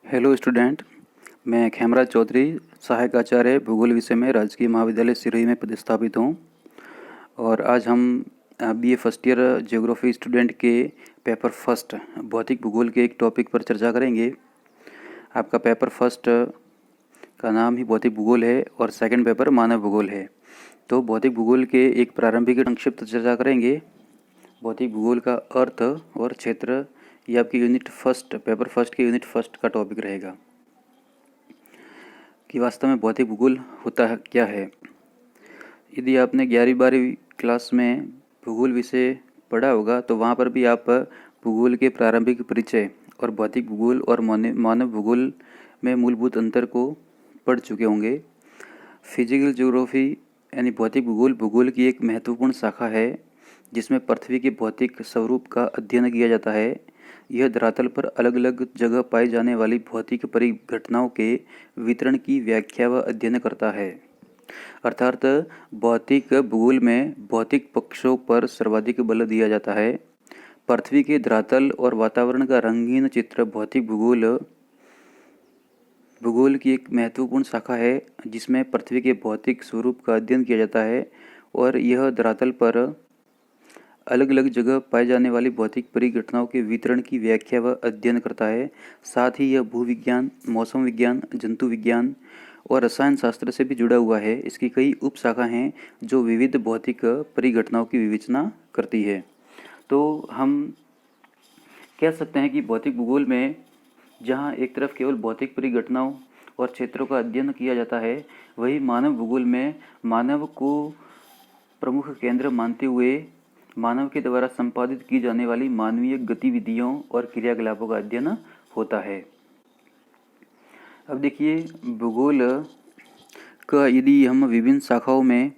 Hello student, मैं खेमराज चौधरी, सहायक आचार्य भूगोल विषय में राजकीय महाविद्यालय सिरोही में पदस्थापित हूँ। और आज हम BA first year geography student के पेपर फर्स्ट भौतिक भूगोल के एक टॉपिक पर चर्चा करेंगे। आपका पेपर फर्स्ट का नाम ही भौतिक भूगोल है और सेकंड पेपर मानव भूगोल है। तो भौतिक भूगोल के एक प्रारंभिक संक्षिप्त चर्चा करेंगे। भौतिक भूगोल का अर्थ और क्षेत्र, ये आपकी यूनिट फर्स्ट, पेपर फर्स्ट के यूनिट फर्स्ट का टॉपिक रहेगा कि वास्तव में भौतिक भूगोल होता है क्या है। यदि आपने 11वीं-12वीं क्लास में भूगोल विषय पढ़ा होगा तो वहाँ पर भी आप भूगोल के प्रारंभिक परिचय और भौतिक भूगोल और मानव भूगोल में मूलभूत अंतर को पढ़ चुके होंगे। फिजिकल ज्योग्राफी यानी भौतिक भूगोल भूगोल की एक महत्वपूर्ण शाखा है जिसमें पृथ्वी के भौतिक स्वरूप का अध्ययन किया जाता है। यह धरातल पर अलग अलग जगह पाई जाने वाली भौतिक परिघटनाओं के वितरण की व्याख्या व अध्ययन करता है। अर्थात भौतिक भूगोल में भौतिक पक्षों पर सर्वाधिक बल दिया जाता है। पृथ्वी के धरातल और वातावरण का रंगीन चित्र भौतिक भूगोल की एक महत्वपूर्ण शाखा है जिसमें पृथ्वी के भौतिक स्वरूप का अध्ययन किया जाता है और यह धरातल पर अलग अलग जगह पाई जाने वाली भौतिक परिघटनाओं के वितरण की व्याख्या व अध्ययन करता है। साथ ही यह भूविज्ञान, मौसम विज्ञान, जंतु विज्ञान और रसायन शास्त्र से भी जुड़ा हुआ है। इसकी कई उपशाखा हैं जो विविध भौतिक परिघटनाओं की विवेचना करती है। तो हम कह सकते हैं कि भौतिक भूगोल में जहाँ एक तरफ केवल भौतिक परिघटनाओं और क्षेत्रों का अध्ययन किया जाता है, वही मानव भूगोल में मानव को प्रमुख केंद्र मानते हुए मानव के द्वारा संपादित की जाने वाली मानवीय गतिविधियों और क्रियाकलापों का अध्ययन होता है। अब देखिए, भूगोल का यदि हम विभिन्न शाखाओं में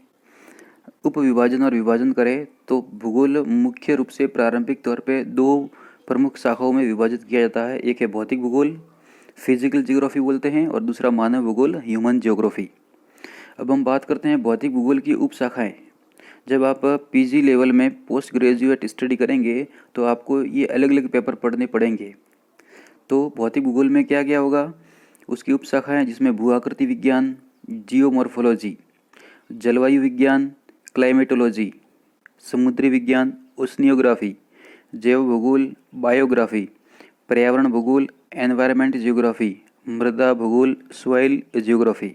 उपविभाजन और विभाजन करें तो भूगोल मुख्य रूप से प्रारंभिक तौर पे दो प्रमुख शाखाओं में विभाजित किया जाता है। एक है भौतिक भूगोल, फिजिकल ज्योग्राफी बोलते हैं, और दूसरा मानव भूगोल, ह्यूमन ज्योग्राफी। अब हम बात करते हैं भौतिक भूगोल की उपशाखाएं। जब आप पीजी लेवल में पोस्ट ग्रेजुएट स्टडी करेंगे तो आपको ये अलग अलग पेपर पढ़ने पड़ेंगे। तो भौतिक भूगोल में क्या क्या होगा, उसकी उपशाखाएं जिसमें भू आकृति विज्ञान, जियोमॉर्फोलॉजी, जलवायु विज्ञान, क्लाइमेटोलॉजी, समुद्री विज्ञान, ओशनियोग्राफी, जैव भूगोल, बायोग्राफी, पर्यावरण भूगोल, एनवायरनमेंट जियोग्राफी, मृदा भूगोल, सॉइल जियोग्राफी।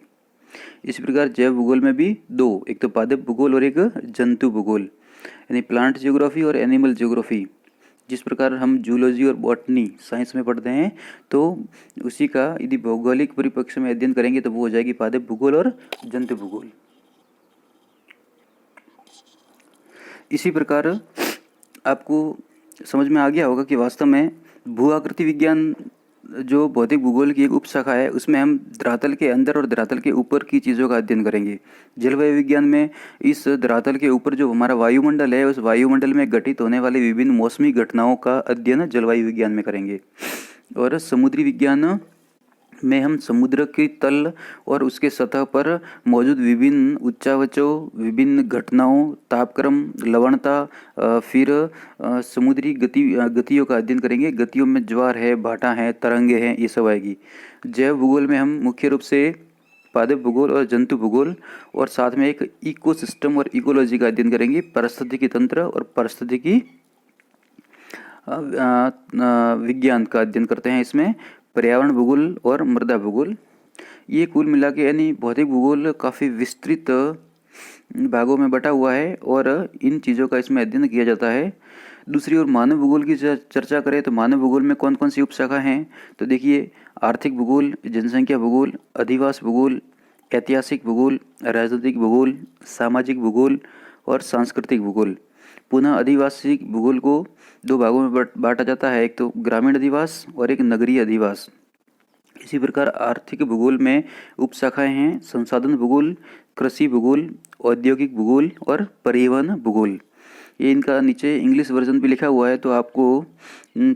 इस प्रकार जैव भूगोल में भी दो, एक तो पादप भूगोल और एक जंतु भूगोल यानी प्लांट जियोग्राफी और एनिमल जियोग्राफी। जिस प्रकार हम जूलॉजी और बॉटनी साइंस में पढ़ते हैं तो उसी का यदि भौगोलिक परिप्रेक्ष्य में अध्ययन करेंगे तो वो हो जाएगी पादप भूगोल और जंतु भूगोल। इसी प्रकार आपको समझ में आ गया होगा कि वास्तव में भू आकृति विज्ञान जो भौतिक भूगोल की एक उपशाखा है उसमें हम धरातल के अंदर और धरातल के ऊपर की चीज़ों का अध्ययन करेंगे। जलवायु विज्ञान में इस धरातल के ऊपर जो हमारा वायुमंडल है उस वायुमंडल में घटित होने वाली विभिन्न मौसमी घटनाओं का अध्ययन जलवायु विज्ञान में करेंगे। और समुद्री विज्ञान में हम समुद्र की तल और उसके सतह पर मौजूद विभिन्न उच्चावचों, विभिन्न घटनाओं, तापक्रम, लवणता, फिर समुद्री गतियों का अध्ययन करेंगे। गतियों में ज्वार है, भाटा है, तरंगे हैं, ये सब आएगी। जैव भूगोल में हम मुख्य रूप से पादप भूगोल और जंतु भूगोल और साथ में एक इकोसिस्टम और इकोलॉजी का अध्ययन करेंगे। पारिस्थितिकी तंत्र और पारिस्थितिकी विज्ञान का अध्ययन करते हैं। इसमें पर्यावरण भूगोल और मृदा भूगोल, ये कुल मिला के यानी भौतिक भूगोल काफ़ी विस्तृत भागों में बटा हुआ है और इन चीज़ों का इसमें अध्ययन किया जाता है। दूसरी ओर मानव भूगोल की चर्चा करें तो मानव भूगोल में कौन कौन सी उपशाखा हैं, तो देखिए आर्थिक भूगोल, जनसंख्या भूगोल, अधिवास भूगोल, ऐतिहासिक भूगोल, राजनीतिक भूगोल, सामाजिक भूगोल और सांस्कृतिक भूगोल। पुनः आदिवासी भूगोल को दो भागों में बांटा जाता है, एक तो ग्रामीण अधिवास और एक नगरीय अधिवास। इसी प्रकार आर्थिक भूगोल में उपशाखाएं हैं संसाधन भूगोल, कृषि भूगोल, औद्योगिक भूगोल और परिवहन भूगोल। ये इनका नीचे इंग्लिश वर्जन भी लिखा हुआ है तो आपको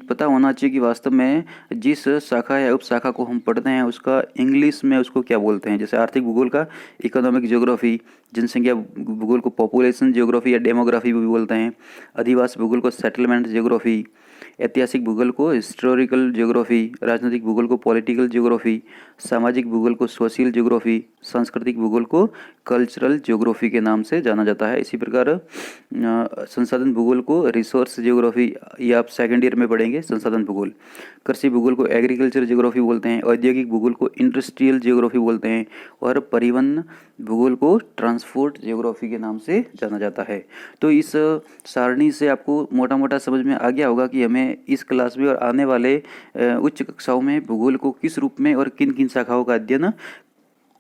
पता होना चाहिए कि वास्तव में जिस शाखा या उपशाखा को हम पढ़ते हैं उसका इंग्लिश में उसको क्या बोलते हैं। जैसे आर्थिक भूगोल का इकोनॉमिक ज्योग्राफी, जनसंख्या भूगोल को पॉपुलेशन ज्योग्राफी या डेमोग्राफी भी बोलते हैं, अधिवास भूगोल को सेटलमेंट ज्योग्राफी, ऐतिहासिक भूगोल को हिस्टोरिकल ज्योग्राफी, राजनीतिक भूगोल को पॉलिटिकल ज्योग्राफी, सामाजिक भूगोल को सोशल ज्योग्राफी, सांस्कृतिक भूगोल को कल्चरल ज्योग्राफी के नाम से जाना जाता है। इसी प्रकार संसाधन भूगोल को रिसोर्स ज्योग्राफी, ये आप सेकेंड ईयर में पढ़ेंगे संसाधन भूगोल। कृषि भूगोल को एग्रीकल्चर ज्योग्राफी बोलते हैं, औद्योगिक भूगोल को इंडस्ट्रियल ज्योग्राफी बोलते हैं और परिवहन भूगोल को ट्रांसपोर्ट ज्योग्राफी के नाम से जाना जाता है। तो इस सारणी से आपको मोटा मोटा समझ में आ गया होगा कि हमें इस क्लास में और आने वाले उच्च कक्षाओं में भूगोल को किस रूप में और किन किन शाखाओं का अध्ययन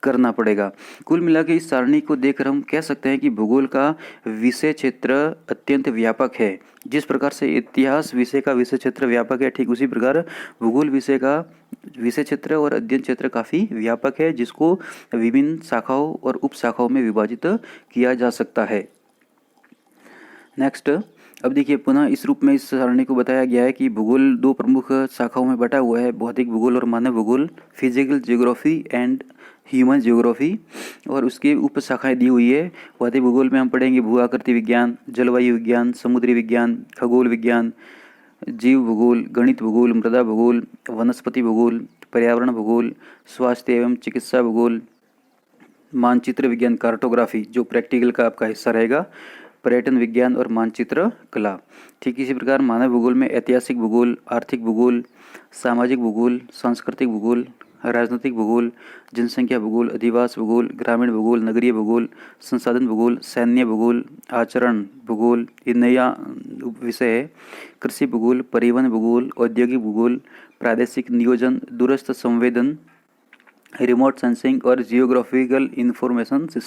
करना पड़ेगा। कुल मिला के इस सारणी को देखकर हम कह सकते हैं कि भूगोल का विषय क्षेत्र अत्यंत व्यापक है। जिस प्रकार से इतिहास विषय का विषय क्षेत्र व्यापक है, ठीक उसी प्रकार भूगोल विषय का विषय क्षेत्र और अध्ययन क्षेत्र काफ़ी व्यापक है, जिसको विभिन्न शाखाओं और उप शाखाओं में विभाजित किया जा सकता है। नेक्स्ट, अब देखिए पुनः इस रूप में इस सारणी को बताया गया है कि भूगोल दो प्रमुख शाखाओं में बटा हुआ है, भौतिक भूगोल और मानव भूगोल, physical geography and human geography, और उसकी उप शाखाएँ दी हुई है। भौतिक भूगोल में हम पढ़ेंगे भू आकृति विज्ञान, जलवायु विज्ञान, समुद्री विज्ञान, खगोल विज्ञान, जीव भूगोल, गणित भूगोल, मृदा भूगोल, वनस्पति भूगोल, पर्यावरण भूगोल, स्वास्थ्य एवं चिकित्सा भूगोल, मानचित्र विज्ञान कार्टोग्राफी जो प्रैक्टिकल का आपका हिस्सा रहेगा, पर्यटन विज्ञान और मानचित्र कला। ठीक इसी प्रकार मानव भूगोल में ऐतिहासिक भूगोल, आर्थिक भूगोल, सामाजिक भूगोल, सांस्कृतिक भूगोल, राजनीतिक भूगोल, जनसंख्या भूगोल, अधिवास भूगोल, ग्रामीण भूगोल, नगरीय भूगोल, संसाधन भूगोल, सैन्य भूगोल, आचरण भूगोल, ये नया विषय है। कृषि भूगोल, परिवहन भूगोल, औद्योगिक भूगोल, प्रादेशिक नियोजन, दूरस्थ संवेदन, रिमोट सेंसिंग और जियोग्राफिकल इंफॉर्मेशन सिस्टम।